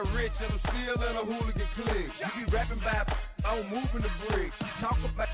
got rich and I'm still in a hooligan clique. You be rapping about I'm moving the bricks. You talk about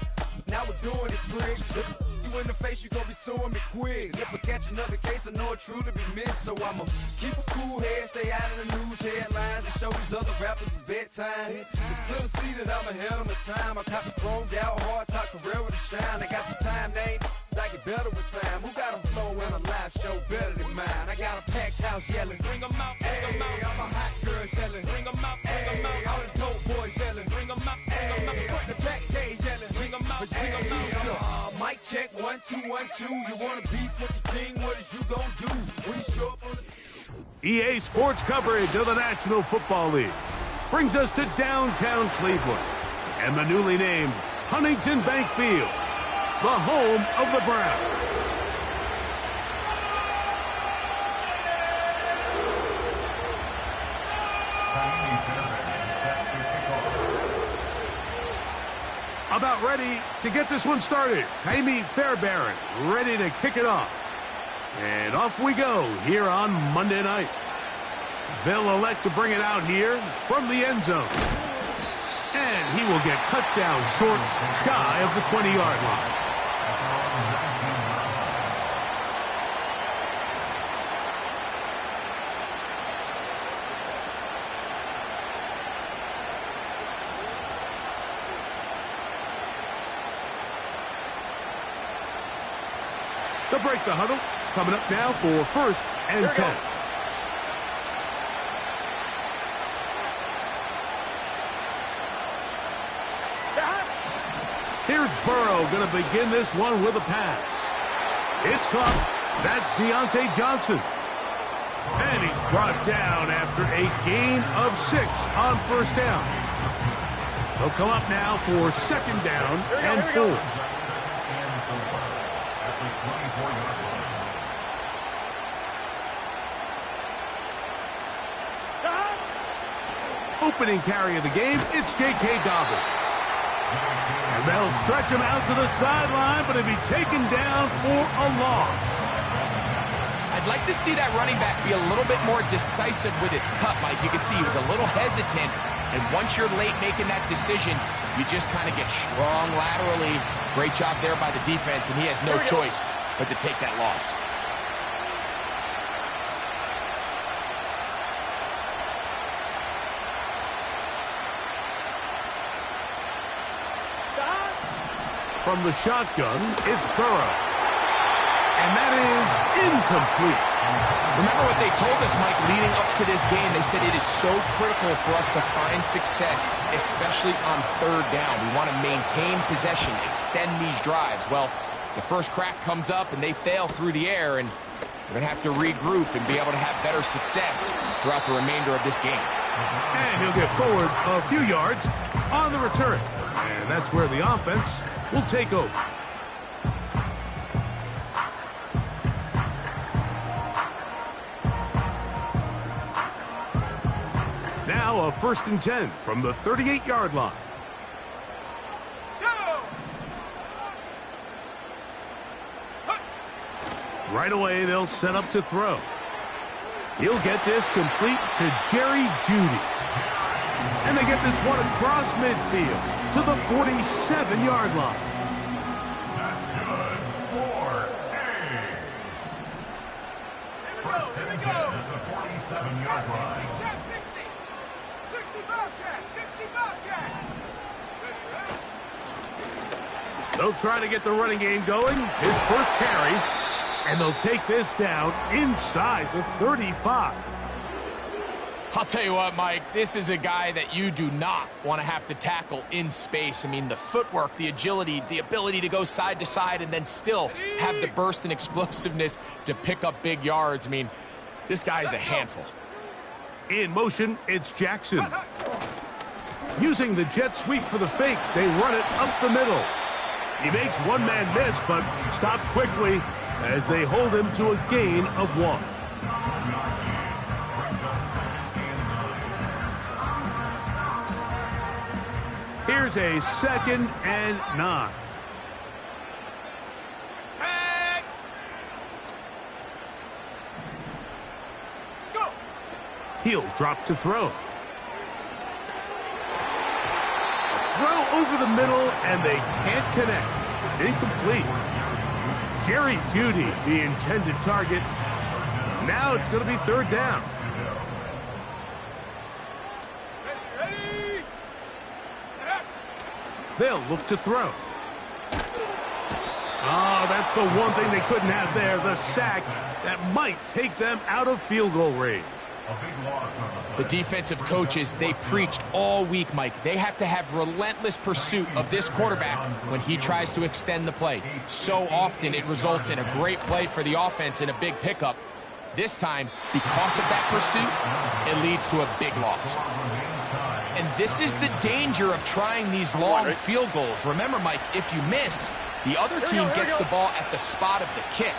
now we're doing it quick. You in the face, you gon' be suing me quick. If I catch another case, I know it truly be missed. So I'ma keep a cool head, stay out of the news headlines, and show these other rappers it's bedtime. It's clear to see that I'm ahead of my time. I copy chromed out, hard talk, career with a shine. I got some time, they ain't I get better with time. Who got a flow in a live show better than mine? I got a packed house yelling, bring 'em out, bring 'em out. I'm a hot girl yelling, bring 'em out, bring 'em out. All the dope boys yelling, bring 'em out, bring 'em out. Put the back cage yelling, bring 'em out, bring 'em out. Mic check, 1 2 1 2. You wanna beef with the king? What is you gon' do when you show up on the EA Sports coverage of the National Football League brings us to downtown Cleveland and the newly named Huntington Bank Field, the home of the Browns. About ready to get this one started. Jaime Fairbairn ready to kick it off. And off we go here on Monday night. They'll elect to bring it out here from the end zone. And he will get cut down short, shy of the 20-yard line. They'll break the huddle. Coming up now for 1st and 10. Here's Burrow going to begin this one with a pass. It's caught. That's Deontay Johnson. And he's brought down after a gain of 6 on 1st down. They'll come up now for 2nd down and 4. Opening carry of the game, it's J.K. Dobbins. And they'll stretch him out to the sideline, but he'll be taken down for a loss. I'd like to see that running back be a little bit more decisive with his cut, Mike. You can see he was a little hesitant, and once you're late making that decision, you just kind of get strong laterally. Great job there by the defense, and he has no choice but to take that loss. From the shotgun, it's Burrow. And that is incomplete. Remember what they told us, Mike, leading up to this game. They said it is so critical for us to find success, especially on 3rd down. We want to maintain possession, extend these drives. Well, the first crack comes up and they fail through the air, and we're going to have to regroup and be able to have better success throughout the remainder of this game. And he'll get forward a few yards on the return. And that's where the offense will take over. Now a 1st and 10 from the 38-yard line. Right away, they'll set up to throw. He'll get this complete to Jerry Jeudy. And they get this one across midfield to the 47-yard line. That's good for A. First and 10 at the 47-yard line. 60, 65 cat, 65 cat. They'll try to get the running game going. His first carry. And they'll take this down inside the 35. I'll tell you what, Mike, this is a guy that you do not want to have to tackle in space. I mean, the footwork, the agility, the ability to go side to side and then still have the burst and explosiveness to pick up big yards. I mean, this guy is a handful. In motion, it's Jackson. Using the jet sweep for the fake, they run it up the middle. He makes one man miss, but stopped quickly as they hold him to a gain of 1. Here's a 2nd and 9. He'll drop to throw. over the middle, and they can't connect. It's incomplete. Jerry Jeudy, the intended target. Now it's going to be third down. They'll look to throw. Oh, that's the one thing they couldn't have there, the sack that might take them out of field goal range. The defensive coaches, they preached all week, Mike. They have to have relentless pursuit of this quarterback when he tries to extend the play. So often it results in a great play for the offense and a big pickup. This time, because of that pursuit, it leads to a big loss. And this is the danger of trying these long field goals. Remember, Mike, if you miss, the other team gets the ball at the spot of the kick.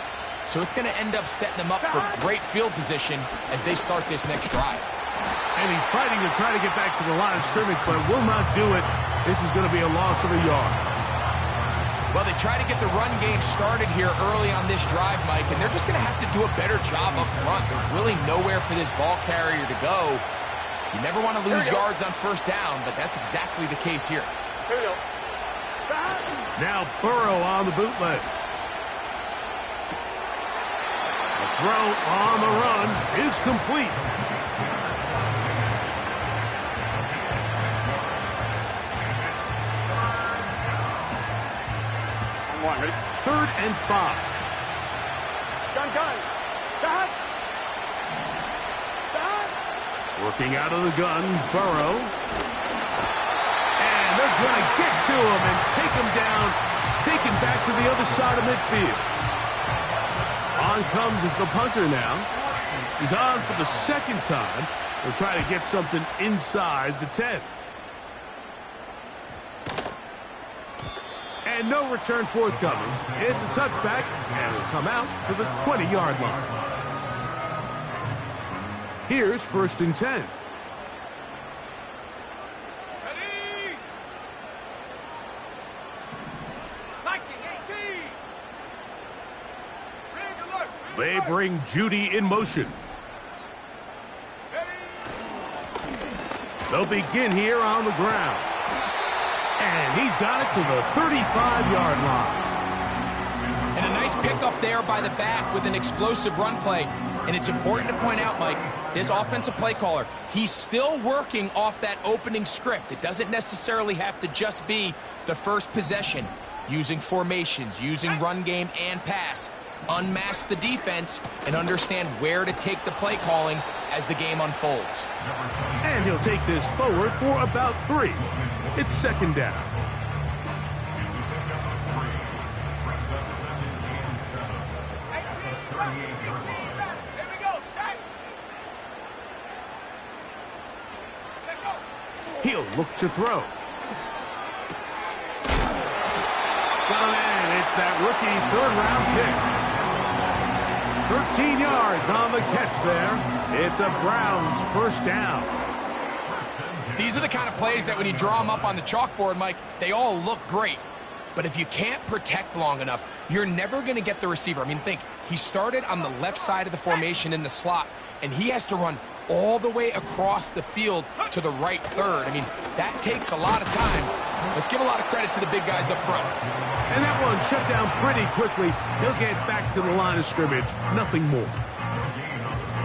So it's going to end up setting them up for great field position as they start this next drive. And he's fighting to try to get back to the line of scrimmage, but will not do it. This is going to be a loss of a yard. Well, they try to get the run game started here early on this drive, Mike, and they're just going to have to do a better job up front. There's really nowhere for this ball carrier to go. You never want to lose yards on first down, but that's exactly the case here. Here we go. Now Burrow on the bootleg. The throw on the run is complete. One, ready? 3rd and 5. Gun. Gun. Working out of the gun, Burrow. And they're going to get to him and take him down, take him back to the other side of midfield. On comes the punter now. He's on for the second time. They'll try to get something inside the 10. And no return forthcoming. It's a touchback, and will come out to the 20-yard line. Here's 1st and 10. Ready? They bring Jeudy in motion. They'll begin here on the ground. And he's got it to the 35-yard line. And a nice pickup there by the back with an explosive run play. And it's important to point out, Mike, this offensive play caller, he's still working off that opening script. It doesn't necessarily have to just be the first possession. Using formations, using run game and pass. Unmask the defense and understand where to take the play calling as the game unfolds. And he'll take this forward for about 3. It's 2nd down. He'll look to throw. Got a man. It's that rookie 3rd-round pick. 13 yards on the catch there. It's a Browns 1st down. These are the kind of plays that when you draw them up on the chalkboard, Mike, they all look great. But if you can't protect long enough, you're never going to get the receiver. I mean, think, he started on the left side of the formation in the slot, and he has to run all the way across the field to the right third. I mean, that takes a lot of time. Let's give a lot of credit to the big guys up front. And that one shut down pretty quickly. He'll get back to the line of scrimmage. Nothing more.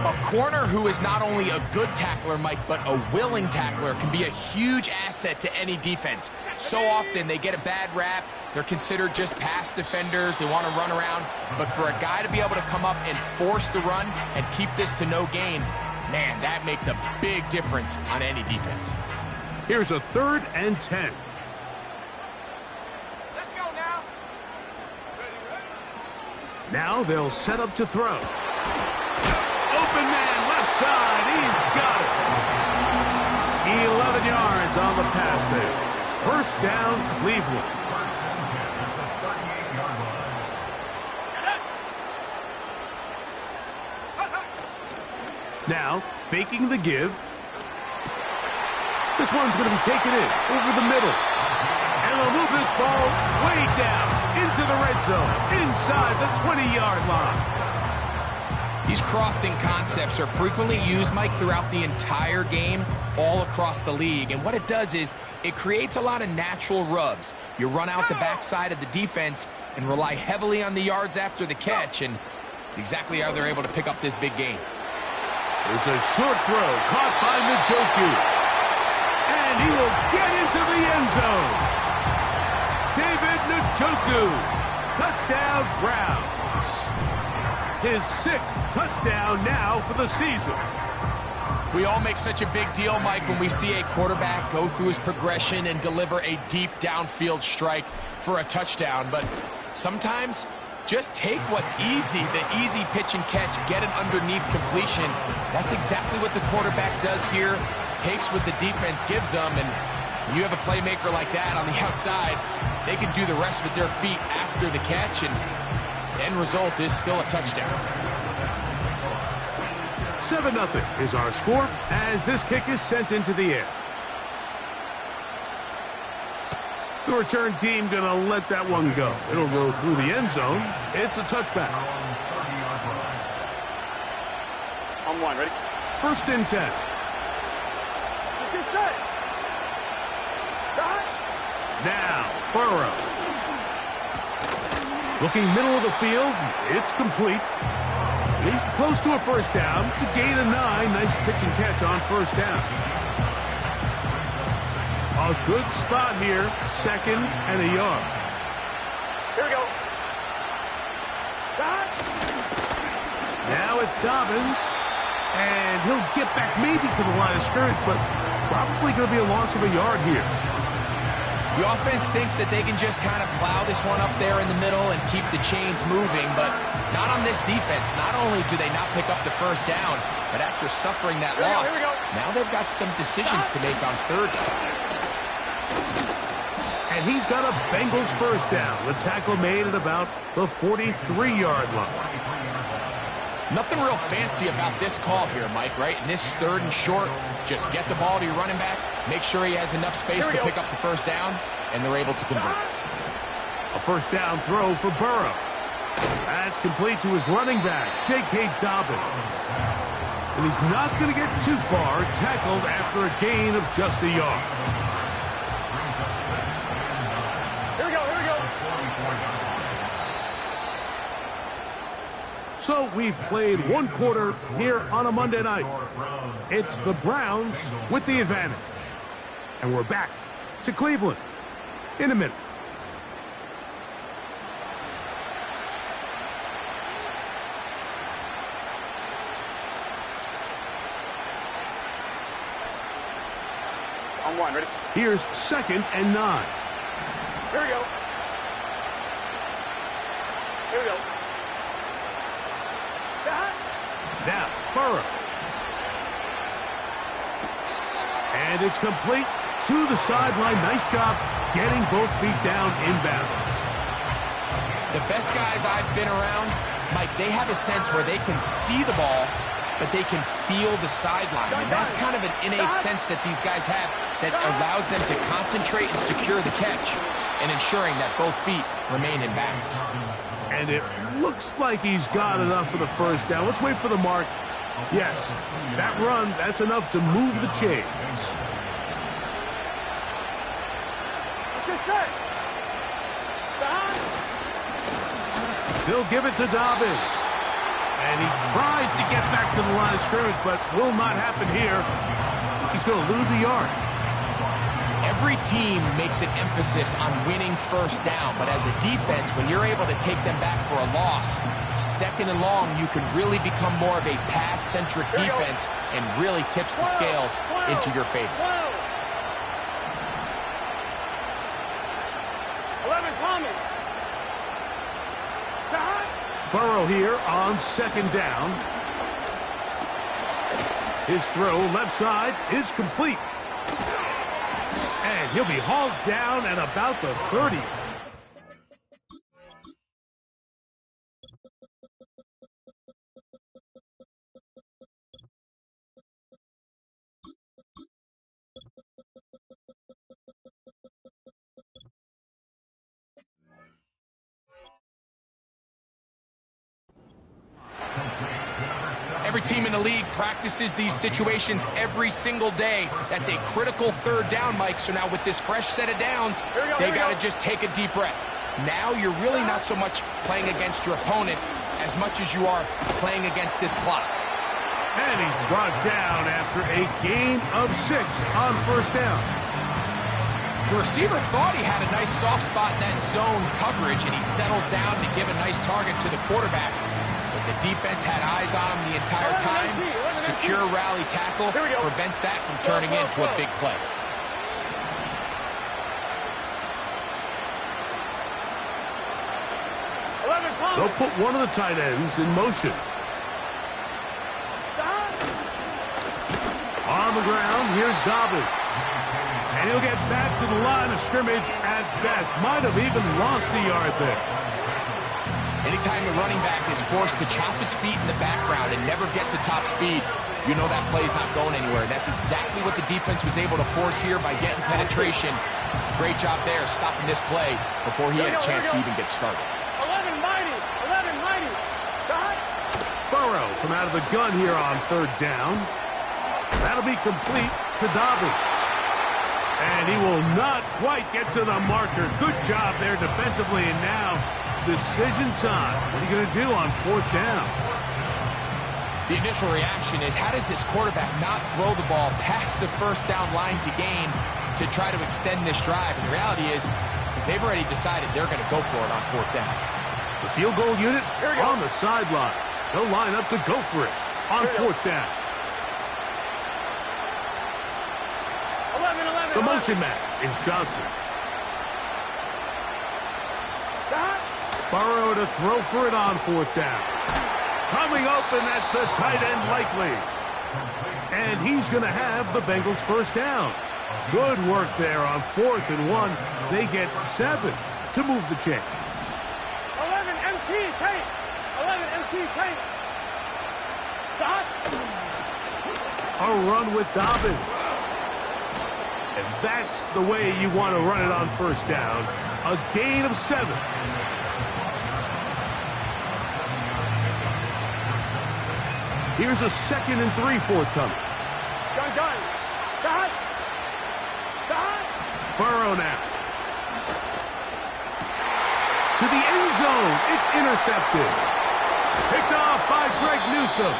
A corner who is not only a good tackler, Mike, but a willing tackler can be a huge asset to any defense. So often they get a bad rap. They're considered just pass defenders. They want to run around. But for a guy to be able to come up and force the run and keep this to no gain, man, that makes a big difference on any defense. Here's a 3rd and 10. Let's go now. Now they'll set up to throw. Open man, left side. He's got it. 11 yards on the pass there. 1st down, Cleveland. Now, faking the give. This one's going to be taken in over the middle. And they'll move this ball way down into the red zone, inside the 20-yard line. These crossing concepts are frequently used, Mike, throughout the entire game, all across the league. And what it does is it creates a lot of natural rubs. You run out the backside of the defense and rely heavily on the yards after the catch, and it's exactly how they're able to pick up this big gain. There's a short throw caught by Njoku. And he will get into the end zone. David Njoku. Touchdown, Browns. His 6th touchdown now for the season. We all make such a big deal, Mike, when we see a quarterback go through his progression and deliver a deep downfield strike for a touchdown. But sometimes, just take what's easy, the easy pitch and catch, get it underneath completion. That's exactly what the quarterback does here. Takes what the defense gives them, and when you have a playmaker like that on the outside, they can do the rest with their feet after the catch, and the end result is still a touchdown. 7-0 is our score as this kick is sent into the air. The return team going to let that one go. It'll go through the end zone. It's a touchback. On one, ready? 1st and 10. Get set. Start. Now, Burrow. Looking middle of the field. It's complete. He's close to a first down to gain a 9. Nice pitch and catch on first down. A good spot here. 2nd and a yard. Here we go. Start. Now it's Dobbins. And he'll get back maybe to the line of scrimmage, but probably going to be a loss of a yard here. The offense thinks that they can just kind of plow this one up there in the middle and keep the chains moving, but not on this defense. Not only do they not pick up the first down, but after suffering that loss, now they've got some decisions to make on 3rd down. And he's got a Bengals first down. The tackle made at about the 43-yard line. Nothing real fancy about this call here, Mike, right? In this 3rd and short, just get the ball to your running back, make sure he has enough space to pick up the first down, and they're able to convert. A first down throw for Burrow. That's complete to his running back, J.K. Dobbins. And he's not going to get too far, tackled after a gain of just a yard. Here we go. Here we go. So we've played 1 quarter here on a Monday night. It's the Browns with the advantage. And we're back to Cleveland in a minute. On one, ready? Here's 2nd and 9. Here we go. Here we go. Start. Now, Burrow. And it's complete to the sideline. Nice job getting both feet down inbounds. The best guys I've been around, Mike, they have a sense where they can see the ball, but they can feel the sideline. And that's kind of an innate sense that these guys have that allows them to concentrate and secure the catch and ensuring that both feet remain in bounds. And it looks like he's got enough for the first down. Let's wait for the mark. Yes, that run, that's enough to move the chains. Get set. Start. They'll give it to Dobbins. And he tries to get back to the line of scrimmage, but will not happen here. He's going to lose a yard. Every team makes an emphasis on winning first down, but as a defense, when you're able to take them back for a loss, 2nd and long, you can really become more of a pass-centric defense and really tips the scales into your favor. 11, Thomas. Start. Burrow here on 2nd down. His throw left side is complete. And he'll be hauled down at about the 30. Every team in the league practices these situations every single day. That's a critical third down, Mike. So now with this fresh set of downs, they got to just take a deep breath. Now you're really not so much playing against your opponent as much as you are playing against this clock. And he's brought down after a gain of 6 on first down. The receiver thought he had a nice soft spot in that zone coverage, and he settles down to give a nice target to the quarterback. But the defense had eyes on him the entire time. Secure rally tackle prevents that from turning into a big play. They'll put one of the tight ends in motion. On the ground, here's Dobbins. And he'll get back to the line of scrimmage at best. Might have even lost a yard there. Anytime the running back is forced to chop his feet in the background and never get to top speed, you know that play's not going anywhere. That's exactly what the defense was able to force here by getting penetration. Great job there stopping this play before he had a chance to even get started. 11 mighty. Dot. Burrow from out of the gun here on third down. That'll be complete to Dobbins. And he will not quite get to the marker. Good job there defensively, and now decision time. What are you going to do on fourth down? The initial reaction is, how does this quarterback not throw the ball past the first down line to gain to try to extend this drive? And the reality is they've already decided they're going to go for it on fourth down. The field goal unit on the sideline. They'll line up to go for it on fourth down. 11. The motion man is Johnson. Burrow to throw for it on fourth down. Coming open, that's the tight end likely. And he's going to have the Bengals first down. Good work there on 4th and 1. They get 7 to move the chains. 11 MT tank. 11 MT tank. Dot. A run with Dobbins. And that's the way you want to run it on first down. A gain of 7. Here's a 2nd and 3 forthcoming. Done. Dot. Burrow now. To the end zone. It's intercepted. Picked off by Greg Newsome.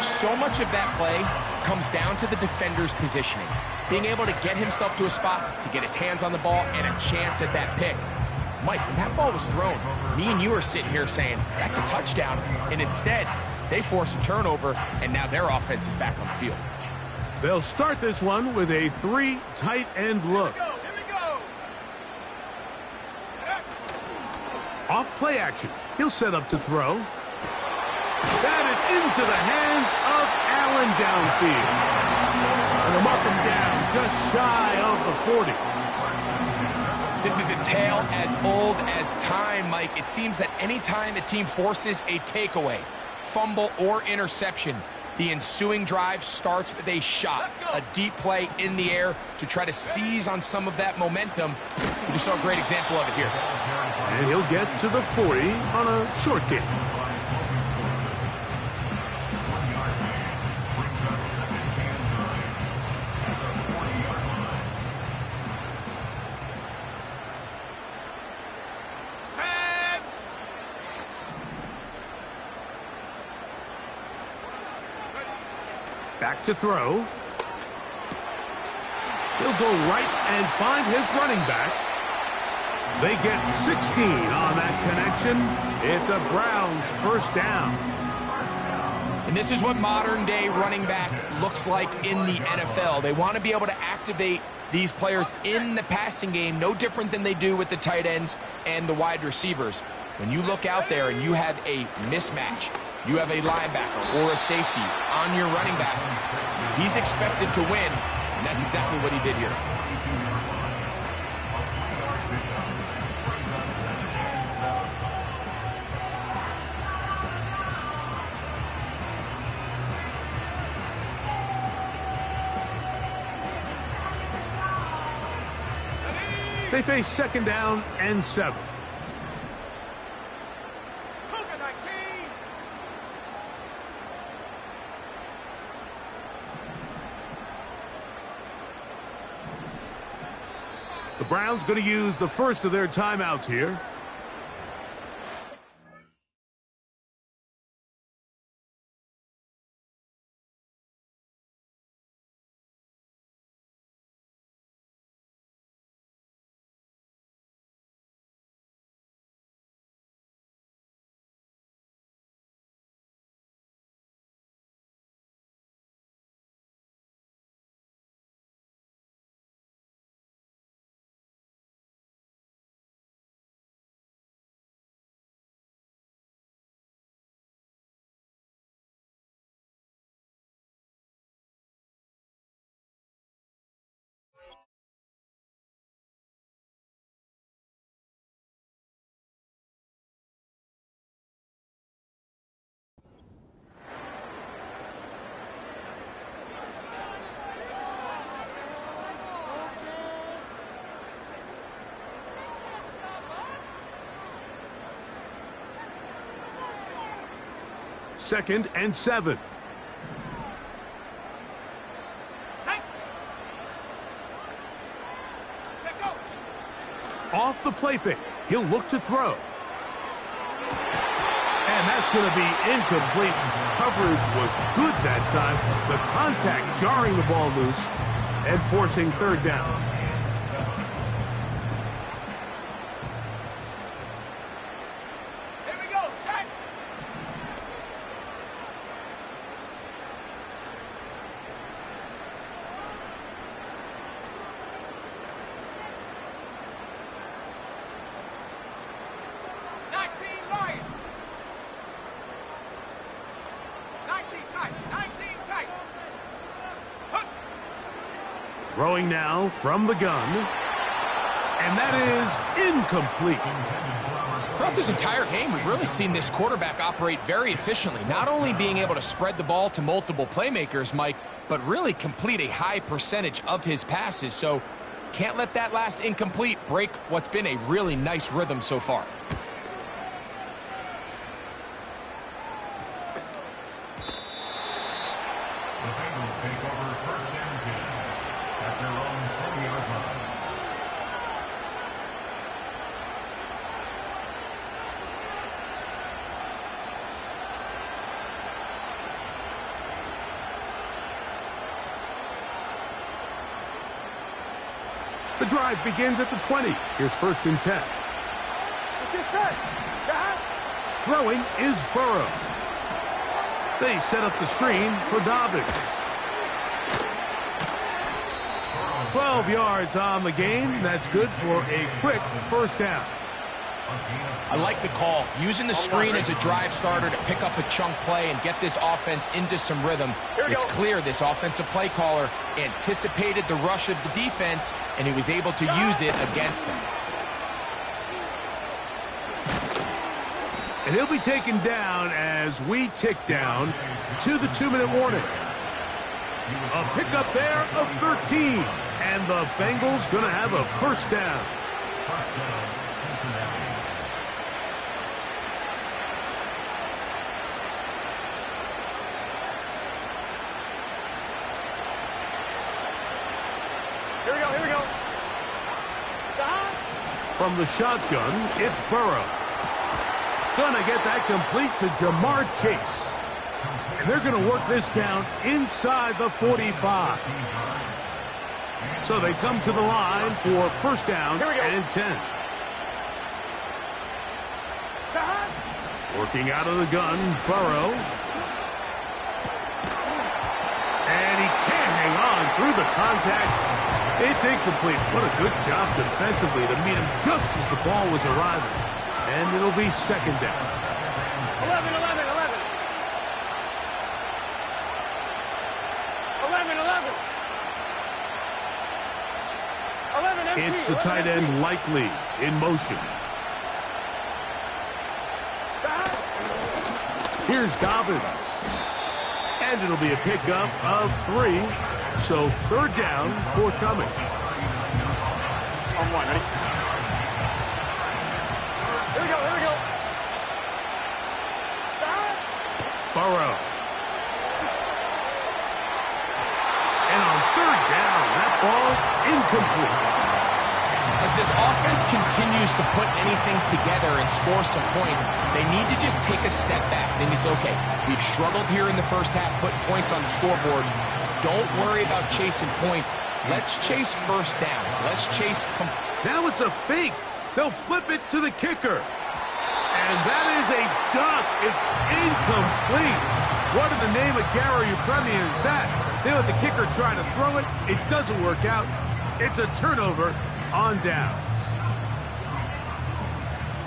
So much of that play comes down to the defender's positioning. Being able to get himself to a spot, to get his hands on the ball, and a chance at that pick. Mike, when that ball was thrown, me and you are sitting here saying, that's a touchdown. And instead, they force a turnover, and now their offense is back on the field. They'll start this one with a 3 tight end look. Here we go. Off play action. He'll set up to throw. That is into the hands of Allen downfield. And they'll mark him down just shy of the 40. This is a tale as old as time, Mike. It seems that anytime a team forces a takeaway, fumble, or interception, the ensuing drive starts with a shot, a deep play in the air to try to seize on some of that momentum. We just saw a great example of it here. And he'll get to the 40 on a short gain. Back to throw. He'll go right and find his running back. They get 16 on that connection. It's a Browns first down. And this is what modern-day running back looks like in the NFL. They want to be able to activate these players in the passing game, no different than they do with the tight ends and the wide receivers. When you look out there and you have a mismatch, you have a linebacker or a safety on your running back, he's expected to win, and that's exactly what he did here. They face 2nd down and 7. The Browns going to use the first of their timeouts here. Second and 7. Off the play fake. He'll look to throw. And that's going to be incomplete. Coverage was good that time. The contact jarring the ball loose and forcing third down. Throwing now from the gun. And that is incomplete. Throughout this entire game, we've really seen this quarterback operate very efficiently, not only being able to spread the ball to multiple playmakers, Mike, but really complete a high percentage of his passes. So can't let that last incomplete break what's been a really nice rhythm so far. The Bengals take over first and 10 at their own 40-yard line. The drive begins at the 20. Here's first and 10. Throwing is Burrow. They set up the screen for Dobbins. 12 yards on the game. That's good for a quick first down. I like the call. Using the screen as a drive starter to pick up a chunk play and get this offense into some rhythm. It's clear this offensive play caller anticipated the rush of the defense, and he was able to use it against them. And he'll be taken down as we tick down to the 2-minute warning. A pickup there of 13. And the Bengals going to have a first down. First down, Cincinnati. Here we go. From the shotgun, it's Burrow. Gonna get that complete to Jamar Chase. And they're gonna work this down inside the 45. So they come to the line for first down and 10. Working out of the gun, Burrow. And he can't hang on through the contact. It's incomplete. What a good job defensively to meet him just as the ball was arriving. And it'll be second down. 11. 11 empty. It's the tight end Likely in motion. Here's Dobbins. And it'll be a pickup of 3. So third down, forthcoming. On one, ready? Here we go. Burrow. And on third down, that ball incomplete. As this offense continues to put anything together and score some points, they need to just take a step back. Then it's okay. We've struggled here in the first half, putting points on the scoreboard. Don't worry about chasing points. Let's chase first downs. Let's chase... Now it's a fake. They'll flip it to the kicker. And that is a duck. It's incomplete. What in the name of Garo Yepremian is that? They let the kicker try to throw it. It doesn't work out. It's a turnover on downs.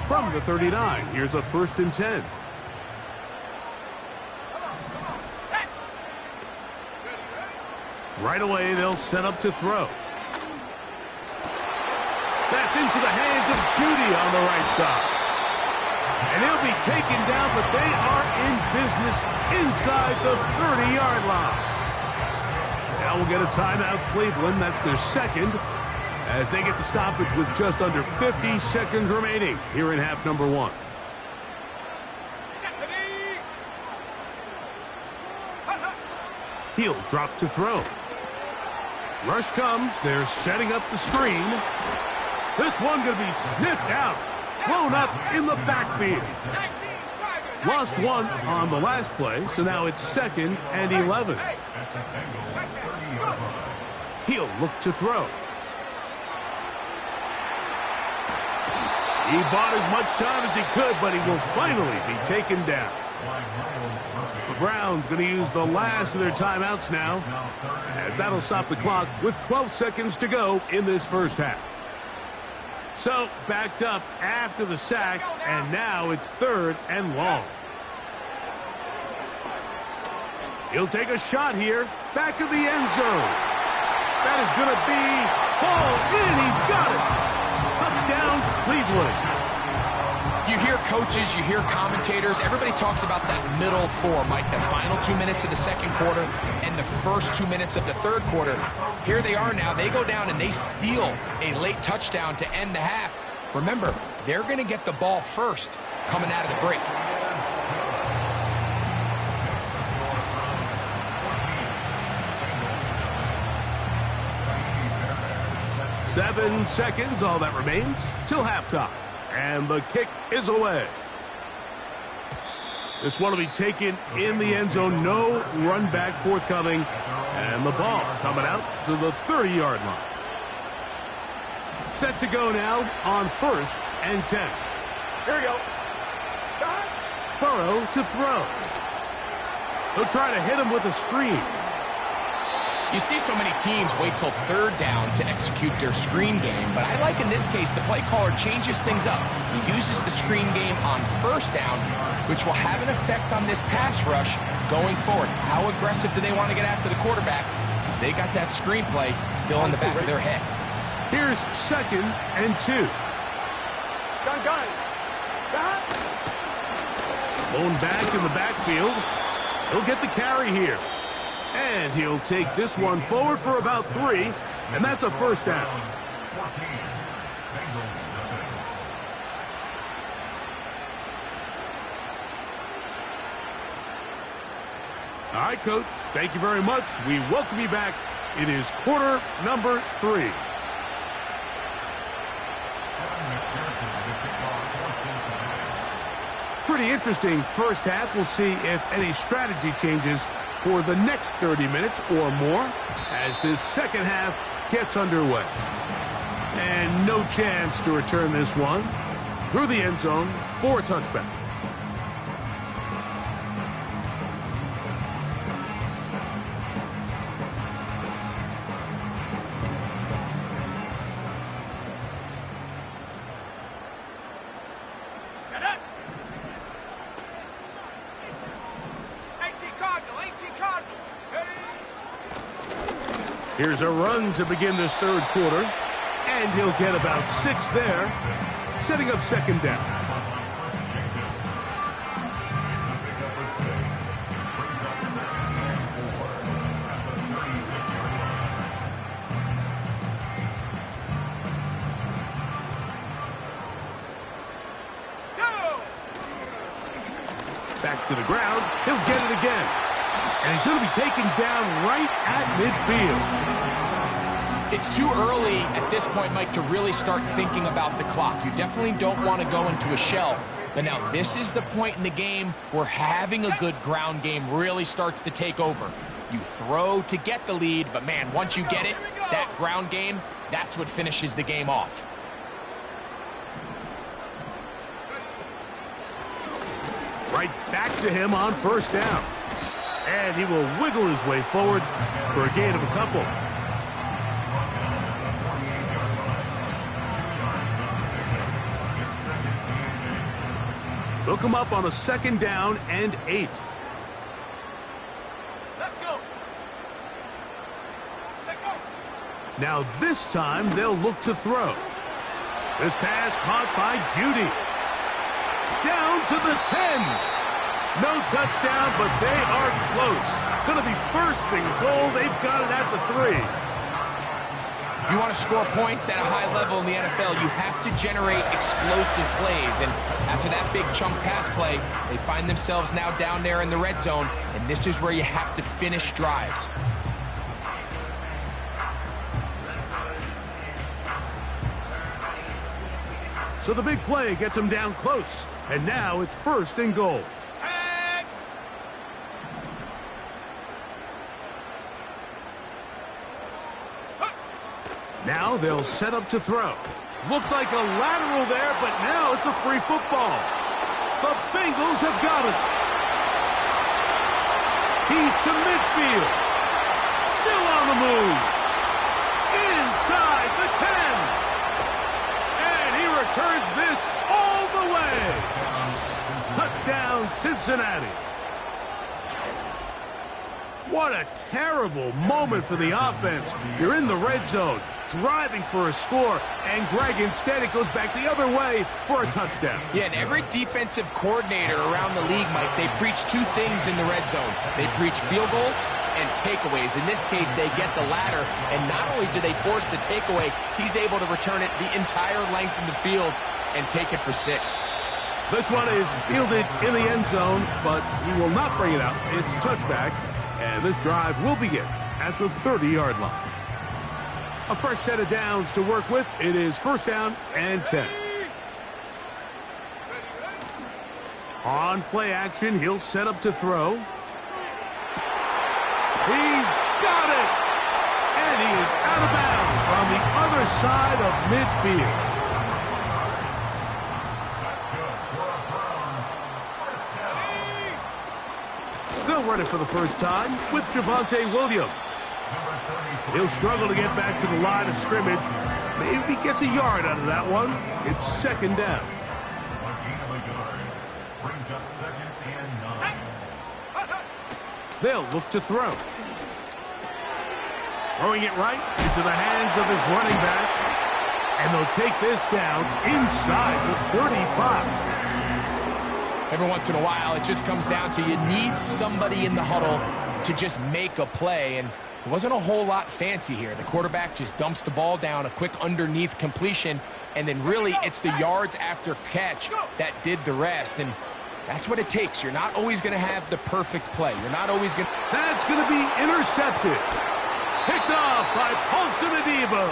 From the 39, here's a 1st and 10. Right away, they'll set up to throw. That's into the hands of Judy on the right side. And he'll be taken down, but they are in business inside the 30-yard line. Now we'll get a timeout, Cleveland. That's their second, as they get the stoppage with just under 50 seconds remaining here in half number 1. He'll drop to throw. Rush comes. They're setting up the screen. This one going to be sniffed out. Blown up in the backfield. Lost one on the last play, so now it's 2nd and 11. He'll look to throw. He bought as much time as he could, but he will finally be taken down. The Browns going to use the last of their timeouts now, as that'll stop the clock with 12 seconds to go in this first half. So, backed up after the sack, and now it's 3rd and long. He'll take a shot here, back of the end zone. That is going to be hauled in. He's got it. Touchdown, Cleveland. You hear coaches, you hear commentators, everybody talks about that middle 4, Mike, the final 2 minutes of the second quarter and the first 2 minutes of the third quarter. Here they are now. They go down and they steal a late touchdown to end the half. Remember, they're going to get the ball first coming out of the break. Seven seconds, all that remains, till halftime. And the kick is away. This one will be taken in the end zone. No run back forthcoming. And the ball coming out to the 30-yard line. Set to go now on 1st and 10. Here we go. Burrow to throw. They'll try to hit him with a screen. You see so many teams wait till 3rd down to execute their screen game, but I like in this case the play caller changes things up. He uses the screen game on 1st down, which will have an effect on this pass rush going forward. How aggressive do they want to get after the quarterback? Because they got that screen play still in the back of their head. Here's 2nd and 2. Gun. Blown back in the backfield. He'll get the carry here. And he'll take this one forward for about 3, and that's a 1st down. All right, Coach, thank you very much. We welcome you back. It is quarter number 3. Pretty interesting first half. We'll see if any strategy changes for the next 30 minutes or more as this second half gets underway. And no chance to return this one through the end zone for a touchback. Here's a run to begin this third quarter, and he'll get about 6 there, setting up 2nd down. Back to the ground, he'll get it again. And he's going to be taken down right at midfield. It's too early at this point, Mike, to really start thinking about the clock. You definitely don't want to go into a shell. But now this is the point in the game where having a good ground game really starts to take over. You throw to get the lead, but man, once you get it, that ground game, that's what finishes the game off. Right back to him on first down. And he will wiggle his way forward for a gain of a couple. They'll come up on a 2nd down and 8. Let's go. Now this time they'll look to throw. This pass caught by Judy. Down to the 10. No touchdown, but they are close. Going to be 1st and goal. They've got it at the 3. If you want to score points at a high level in the NFL, you have to generate explosive plays. And after that big chunk pass play, they find themselves now down there in the red zone. And this is where you have to finish drives. So the big play gets him down close. And now it's 1st and goal. Now they'll set up to throw. Looked like a lateral there, but now it's a free football. The Bengals have got it. He's to midfield. Still on the move. Inside the 10. And he returns this all the way. Touchdown, Cincinnati. What a terrible moment for the offense. You're in the red zone, driving for a score, and Greg, instead it goes back the other way for a touchdown. Yeah, and every defensive coordinator around the league, Mike, they preach 2 things in the red zone. They preach field goals and takeaways. In this case, they get the latter, and not only do they force the takeaway, he's able to return it the entire length of the field and take it for 6. This one is fielded in the end zone, but he will not bring it out. It's a touchback. And this drive will begin at the 30-yard line. A fresh set of downs to work with. It is 1st down and 10. On play action, he'll set up to throw. He's got it! And he is out of bounds on the other side of midfield. They'll run it for the first time with Javonte Williams. He'll struggle to get back to the line of scrimmage. Maybe he gets a yard out of that one. It's 2nd down. They'll look to throw. Throwing it right into the hands of his running back. And they'll take this down inside the 35. Every once in a while, it just comes down to you need somebody in the huddle to just make a play. And it wasn't a whole lot fancy here. The quarterback just dumps the ball down, a quick underneath completion, and then really it's the yards after catch that did the rest. And that's what it takes. You're not always going to have the perfect play. You're not always going to... That's going to be intercepted. Picked off by Paulson Adebo.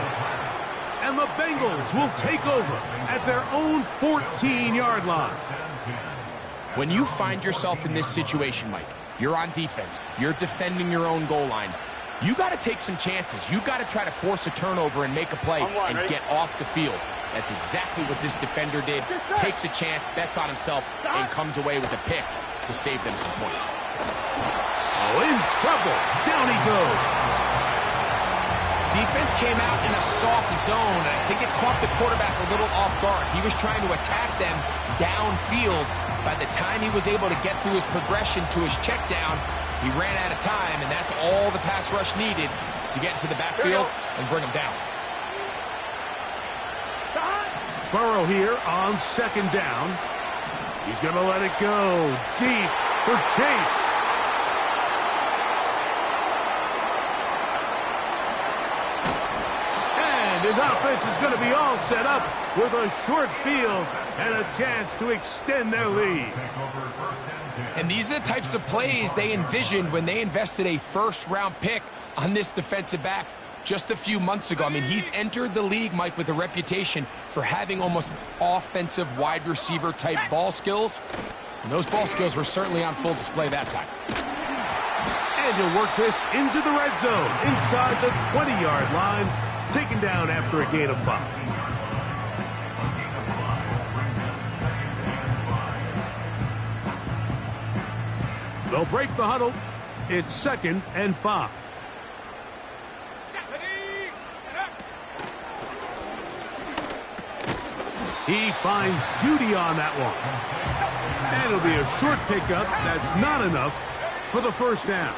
And the Bengals will take over at their own 14-yard line. When you find yourself in this situation, Mike, you're on defense, you're defending your own goal line, you got to take some chances. You got to try to force a turnover and make a play and get off the field. That's exactly what this defender did. Takes a chance, bets on himself, and comes away with a pick to save them some points. Oh, in trouble. Down he goes. Defense came out in a soft zone, and I think it caught the quarterback a little off guard. He was trying to attack them downfield. By the time he was able to get through his progression to his check down, he ran out of time, and that's all the pass rush needed to get into the backfield and bring him down. Burrow here on 2nd down. He's going to let it go deep for Chase. And his offense is going to be all set up with a short field and a chance to extend their lead. And these are the types of plays they envisioned when they invested a 1st-round pick on this defensive back. just a few months ago. I mean, he's entered the league, Mike, with a reputation for having almost offensive wide receiver type ball skills. And those ball skills were certainly on full display that time. And he'll work this into the red zone, inside the 20-yard line, taken down after a gain of 5. They'll break the huddle. It's 2nd and 5. He finds Judy on that one. And it'll be a short pickup. That's not enough for the first down.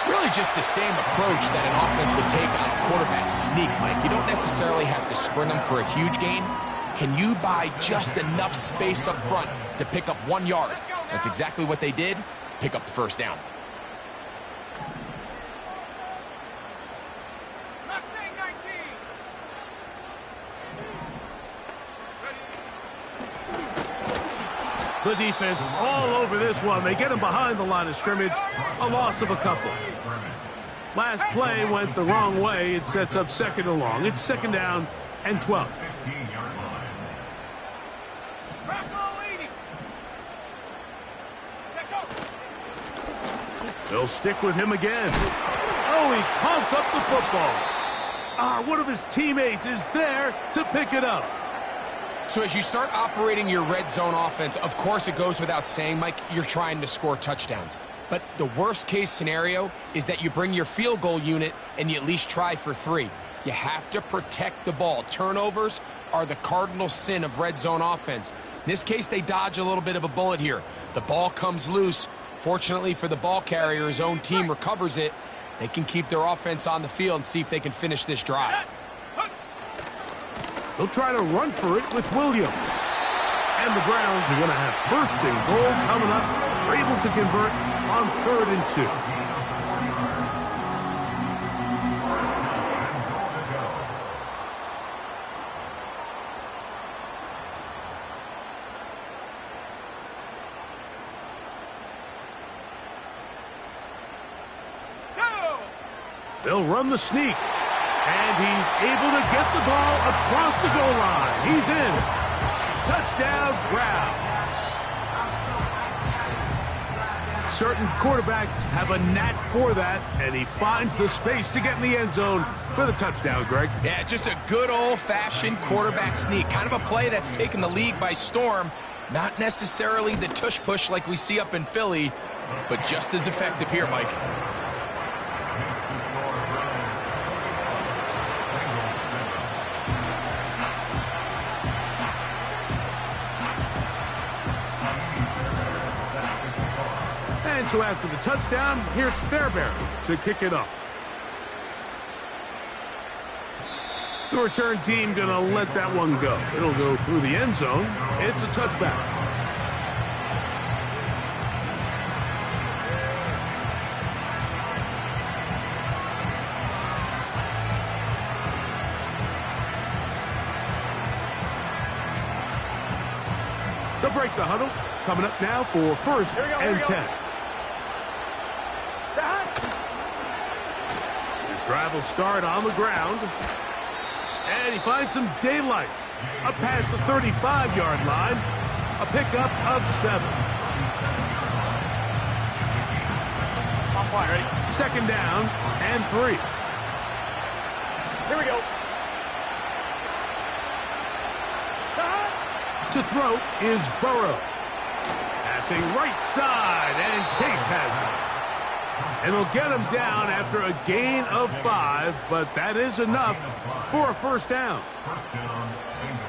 Really just the same approach that an offense would take on a quarterback sneak, Mike. You don't necessarily have to spring them for a huge gain. Can you buy just enough space up front to pick up 1 yard? That's exactly what they did. Pick up the first down. The defense all over this one. They get him behind the line of scrimmage. A loss of a couple. Last play went the wrong way. It sets up 2nd and long. It's 2nd down and 12. They'll stick with him again. Oh, he coughs up the football. One of his teammates is there to pick it up. So as you start operating your red zone offense, of course it goes without saying, Mike, you're trying to score touchdowns. But the worst case scenario is that you bring your field goal unit and you at least try for 3. You have to protect the ball. Turnovers are the cardinal sin of red zone offense. In this case, they dodge a little bit of a bullet here. The ball comes loose. Fortunately for the ball carrier, his own team recovers it. They can keep their offense on the field and see if they can finish this drive. They'll try to run for it with Williams. And the Browns are going to have 1st and goal coming up. They're able to convert on 3rd and 2. They'll run the sneak. And he's able to get the ball across the goal line. He's in. Touchdown, Browns. Certain quarterbacks have a knack for that, and he finds the space to get in the end zone for the touchdown, Greg. Yeah, just a good old-fashioned quarterback sneak. Kind of a play that's taken the league by storm. Not necessarily the tush-push like we see up in Philly, but just as effective here, Mike. And so after the touchdown, here's Fairbairn to kick it off. The return team going to let that one go. It'll go through the end zone. It's a touchback. They'll break the huddle. Coming up now for 1st and 10. His drive will start on the ground. And he finds some daylight. Up past the 35-yard line. A pickup of 7. On point, ready? 2nd down and 3. Here we go. To throw is Burrow. Passing right side, and Chase has it. And they'll get him down after a gain of 5, but that is enough for a 1st down.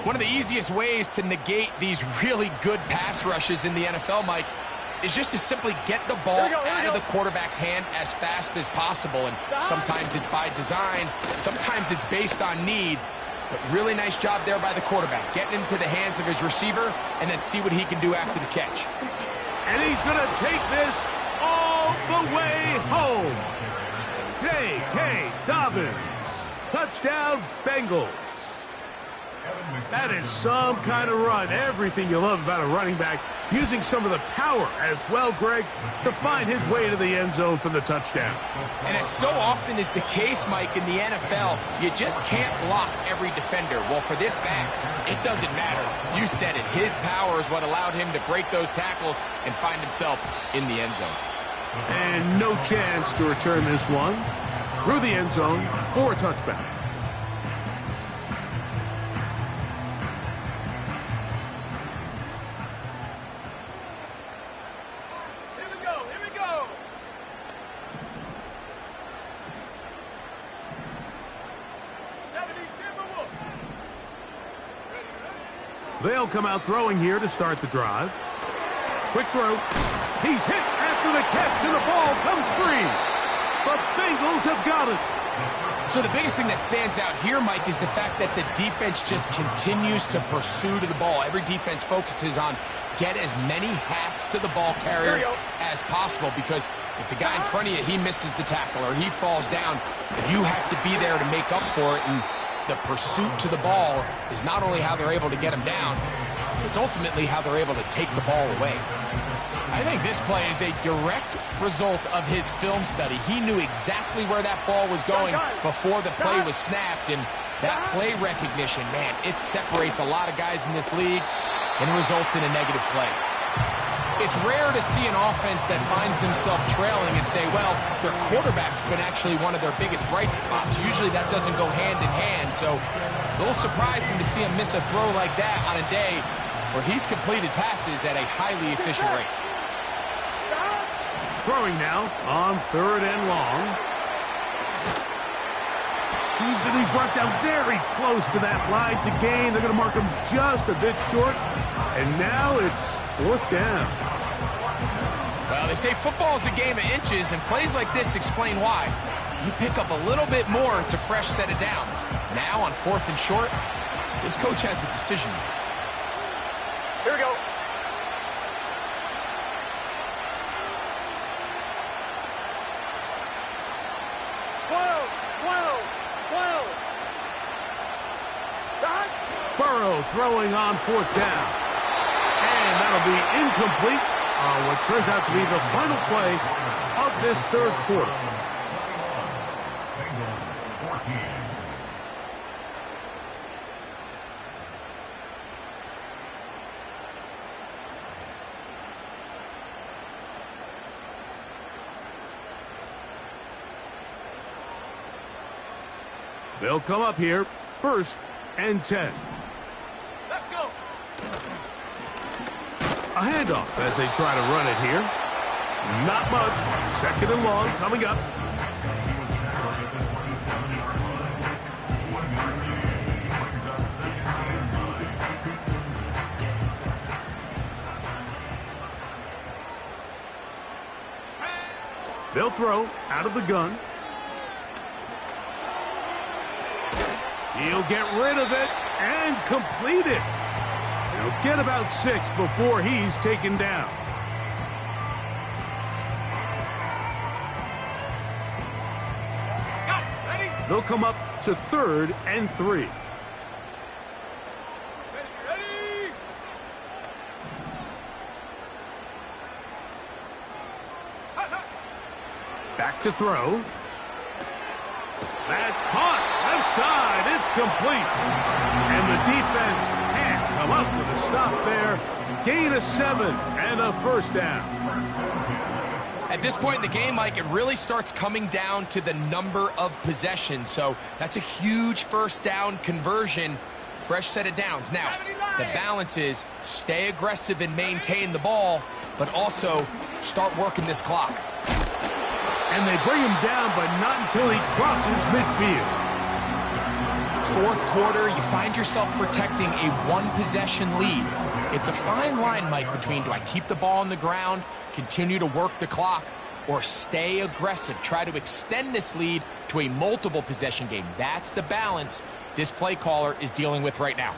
One of the easiest ways to negate these really good pass rushes in the NFL, Mike, is just to simply get the ball out of the quarterback's hand as fast as possible. And sometimes it's by design, sometimes it's based on need. But really nice job there by the quarterback, getting into the hands of his receiver and then see what he can do after the catch. And he's going to take this all the way home. J.K. Dobbins. Touchdown, Bengals. That is some kind of run. Everything you love about a running back, using some of the power as well, Greg, to find his way to the end zone for the touchdown. And as so often is the case, Mike, in the NFL, you just can't block every defender. Well, for this back, it doesn't matter. You said it. His power is what allowed him to break those tackles and find himself in the end zone. And no chance to return this one through the end zone for a touchback. They'll come out throwing here to start the drive. Quick throw. He's hit after the catch, and the ball comes free. The Bengals have got it. So the biggest thing that stands out here, Mike, is the fact that the defense just continues to pursue to the ball. Every defense focuses on get as many hats to the ball carrier as possible, because if the guy in front of you, he misses the tackle or he falls down, you have to be there to make up for it. And the pursuit to the ball is not only how they're able to get him down, it's ultimately how they're able to take the ball away. I think this play is a direct result of his film study. He knew exactly where that ball was going before the play was snapped, and that play recognition, man, it separates a lot of guys in this league and results in a negative play. It's rare to see an offense that finds themselves trailing and say, well, their quarterback's been actually one of their biggest bright spots. Usually that doesn't go hand in hand, so it's a little surprising to see him miss a throw like that on a day where he's completed passes at a highly efficient rate. Throwing now on 3rd and long. He's going to be brought down very close to that line to gain. They're going to mark him just a bit short. And now it's 4th down. Well, they say football is a game of inches, and plays like this explain why. You pick up a little bit more. It's a fresh set of downs. Now on 4th and short, this coach has a decision. Here we go. Burrow throwing on 4th down. And that'll be incomplete on what turns out to be the final play of this 3rd quarter. Bengals 14. They'll come up here, 1st and 10. Let's go. A handoff as they try to run it here. Not much. 2nd and long coming up. They'll throw out of the gun. He'll get rid of it and complete it. He'll get about 6 before he's taken down. Got it. Ready? They'll come up to 3rd and 3. Ready? Ready? Back to throw. That's caught. Left side. It's complete. And the defense can't come up with a stop there. Gain of 7 and a 1st down. At this point in the game, Mike, it really starts coming down to the number of possessions. So that's a huge 1st down conversion. Fresh set of downs. Now, the balance is stay aggressive and maintain the ball, but also start working this clock. And they bring him down, but not until he crosses midfield. 4th quarter, you find yourself protecting a 1-possession lead. It's a fine line, Mike, between do I keep the ball on the ground, continue to work the clock, or stay aggressive, try to extend this lead to a multiple possession game. That's the balance this play caller is dealing with right now.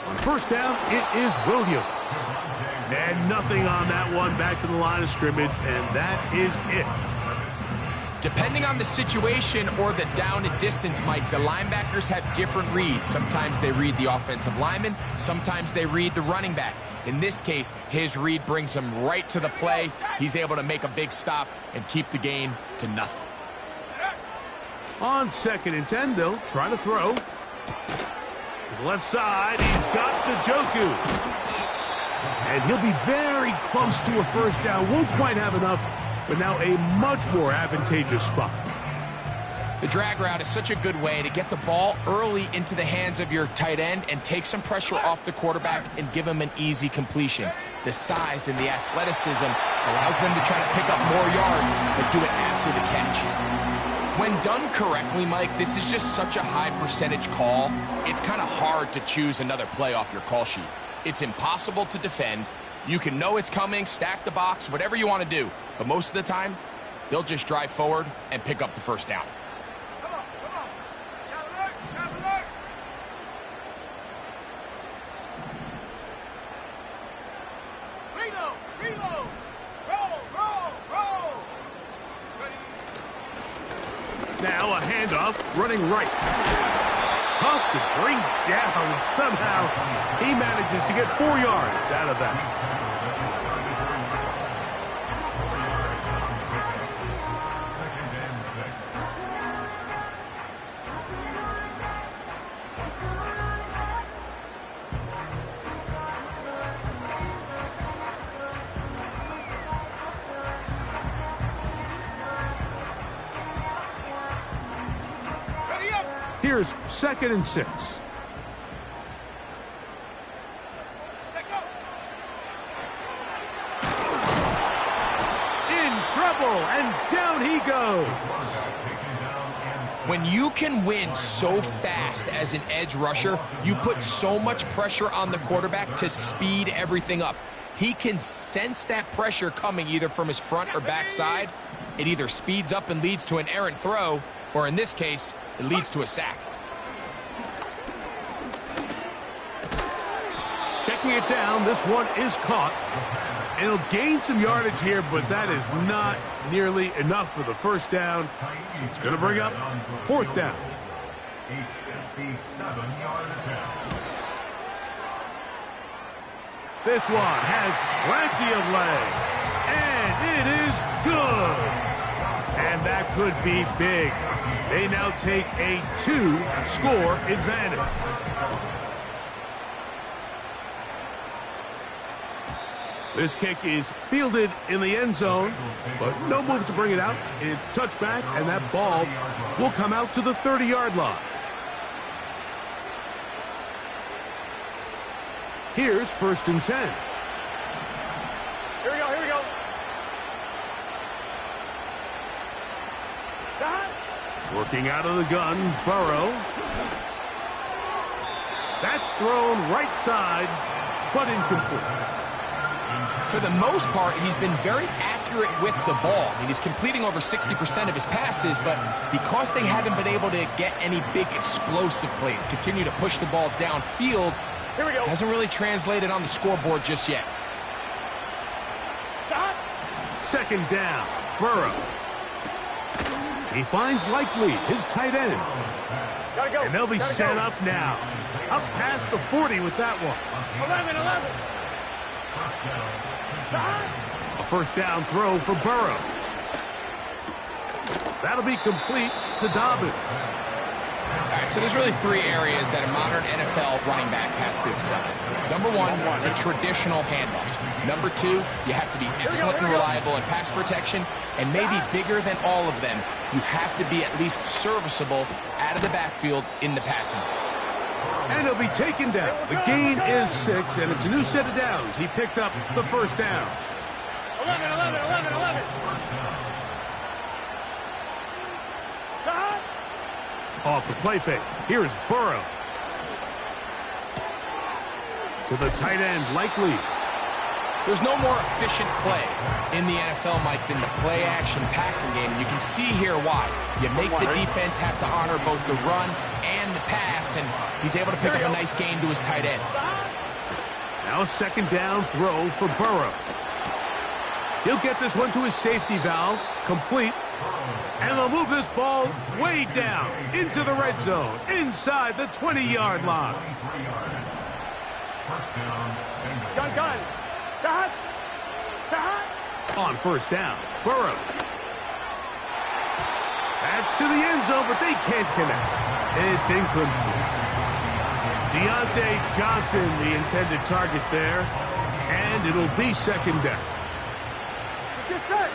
On 1st down, it is Williams. And nothing on that one. Back to the line of scrimmage, and that is it. Depending on the situation or the down and distance, Mike, the linebackers have different reads. Sometimes they read the offensive lineman. Sometimes they read the running back. In this case, his read brings him right to the play. He's able to make a big stop and keep the game to nothing. On 2nd and 10, they'll try to throw. To the left side, he's got Njoku. And he'll be very close to a first down. Won't quite have enough, but now a much more advantageous spot. The drag route is such a good way to get the ball early into the hands of your tight end and take some pressure off the quarterback and give him an easy completion. The size and the athleticism allows them to try to pick up more yards, but do it after the catch. When done correctly, Mike, this is just such a high percentage call. It's kind of hard to choose another play off your call sheet. It's impossible to defend. You can know it's coming, stack the box, whatever you want to do. But most of the time, they'll just drive forward and pick up the first down. Come on. Shout alert. Reload. Roll. Ready. Now a handoff, running right. Tough to bring down, and somehow he manages to get 4 yards out of that. Here's 2nd and 6. In trouble, and down he goes. When you can win so fast as an edge rusher, you put so much pressure on the quarterback to speed everything up. He can sense that pressure coming either from his front or back side. It either speeds up and leads to an errant throw, or in this case, it leads to a sack. Checking it down, this one is caught. And he'll gain some yardage here, but that is not nearly enough for the first down. So it's going to bring up 4th down. 57-yard attempt. This one has plenty of leg. And it is good. And that could be big. They now take a 2-score advantage. This kick is fielded in the end zone, but no move to bring it out. It's touchback, and that ball will come out to the 30-yard line. Here's 1st and 10. Here we go. Working out of the gun, Burrow. That's thrown right side, but incomplete. For the most part, he's been very accurate with the ball. I mean, he's completing over 60% of his passes, but because they haven't been able to get any big explosive plays, continue to push the ball downfield, Here we go. hasn't really translated on the scoreboard just yet. 2nd down, Burrow. He finds Likely, his tight end. Gotta go. And they'll be set up now. Up past the 40 with that one. 11. A first down throw for Burrow. That'll be complete to Dobbins. All right, so there's really 3 areas that a modern NFL running back has to excel in. Number 1, the traditional handoffs. Number 2, you have to be excellent and reliable in pass protection. And maybe bigger than all of them, you have to be at least serviceable out of the backfield in the passing game. And he'll be taken down. The gain is 6, and it's a new set of downs. He picked up the first down. 11. Off the play fake. Here's Burrow. To the tight end, Likely. There's no more efficient play in the NFL, Mike, than the play-action passing game. And you can see here why. You make the defense have to honor both the run and the pass, and he's able to pick up a nice gain to his tight end. Now a second down throw for Burrow. He'll get this one to his safety valve, complete. And they'll move this ball way down into the red zone, inside the 20-yard line. Gun. Stop. On first down, Burrow. That's to the end zone, but they can't connect. It's incomplete. Deontay Johnson, the intended target there, and it'll be second down. Get set.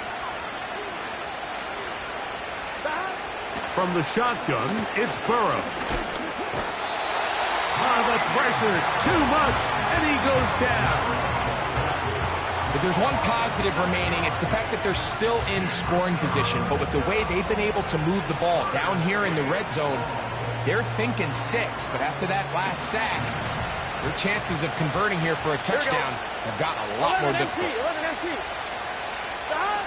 From the shotgun, it's Burrow. The pressure, too much, and he goes down. If there's one positive remaining, it's the fact that they're still in scoring position. But with the way they've been able to move the ball down here in the red zone, they're thinking 6. But after that last sack, their chances of converting here for a touchdown have gotten a lot more difficult. 11 MT. Stop.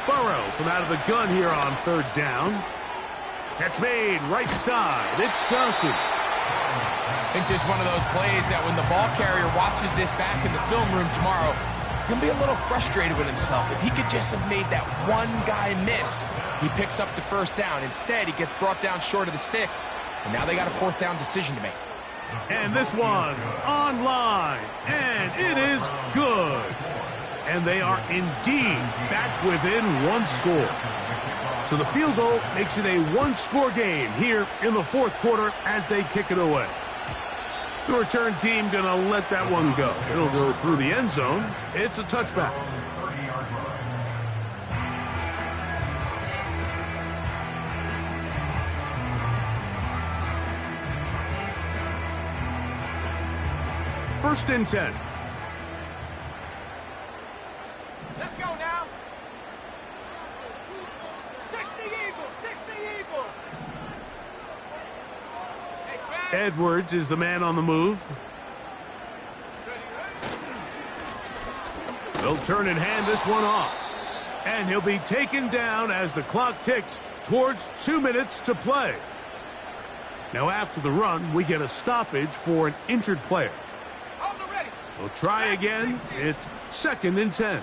Burrow from out of the gun here on third down. Catch made, right side. It's Johnson. I think there's one of those plays that when the ball carrier watches this back in the film room tomorrow, he's going to be a little frustrated with himself. If he could just have made that one guy miss, he picks up the first down. Instead, he gets brought down short of the sticks, and now they got a fourth down decision to make. And this one online, and it is good. And they are indeed back within one score. So the field goal makes it a one-score game here in the fourth quarter as they kick it away. The return team going to let that one go. It'll go through the end zone. It's a touchback. First and 10. Let's go now. 60 Eagles. 60 Eagles. Edwards is the man on the move. They'll turn and hand this one off. And he'll be taken down as the clock ticks towards 2 minutes to play. Now after the run, we get a stoppage for an injured player. They'll try again. It's second and 10.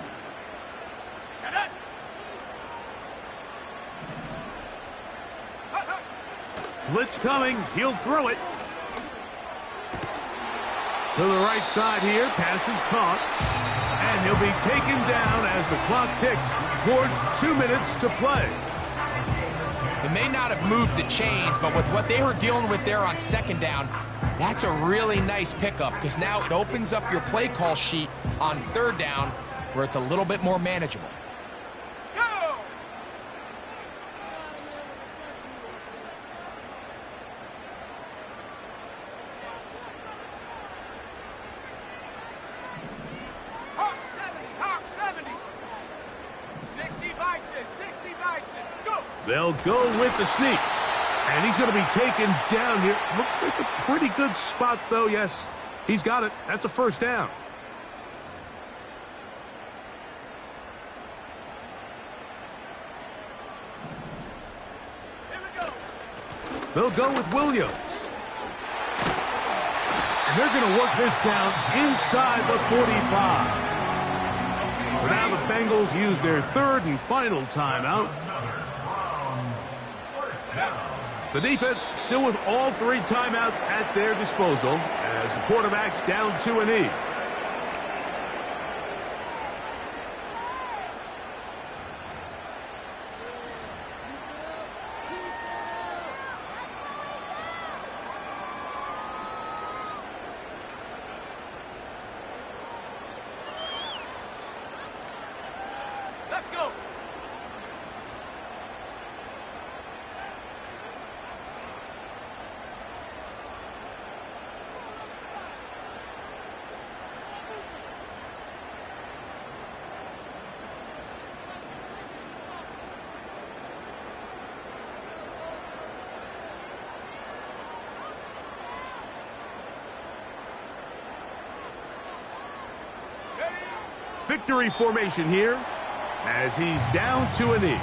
Blitz coming. He'll throw it. To the right side here. Pass is caught. And he'll be taken down as the clock ticks towards 2 minutes to play. It may not have moved the chains, but with what they were dealing with there on second down, that's a really nice pickup because now it opens up your play call sheet on third down where it's a little bit more manageable. Go! Hawk 70. 60 Bison. 60 Bison. Go! They'll go with the sneak. And he's going to be taken down here. Looks like a pretty good spot, though. Yes, he's got it. That's a first down. Here we go. They'll go with Williams. And they're going to work this down inside the 45. So now the Bengals use their third and final timeout. The defense still with all 3 timeouts at their disposal as the quarterback's down to a knee. Let's go. Victory formation here as he's down to a knee.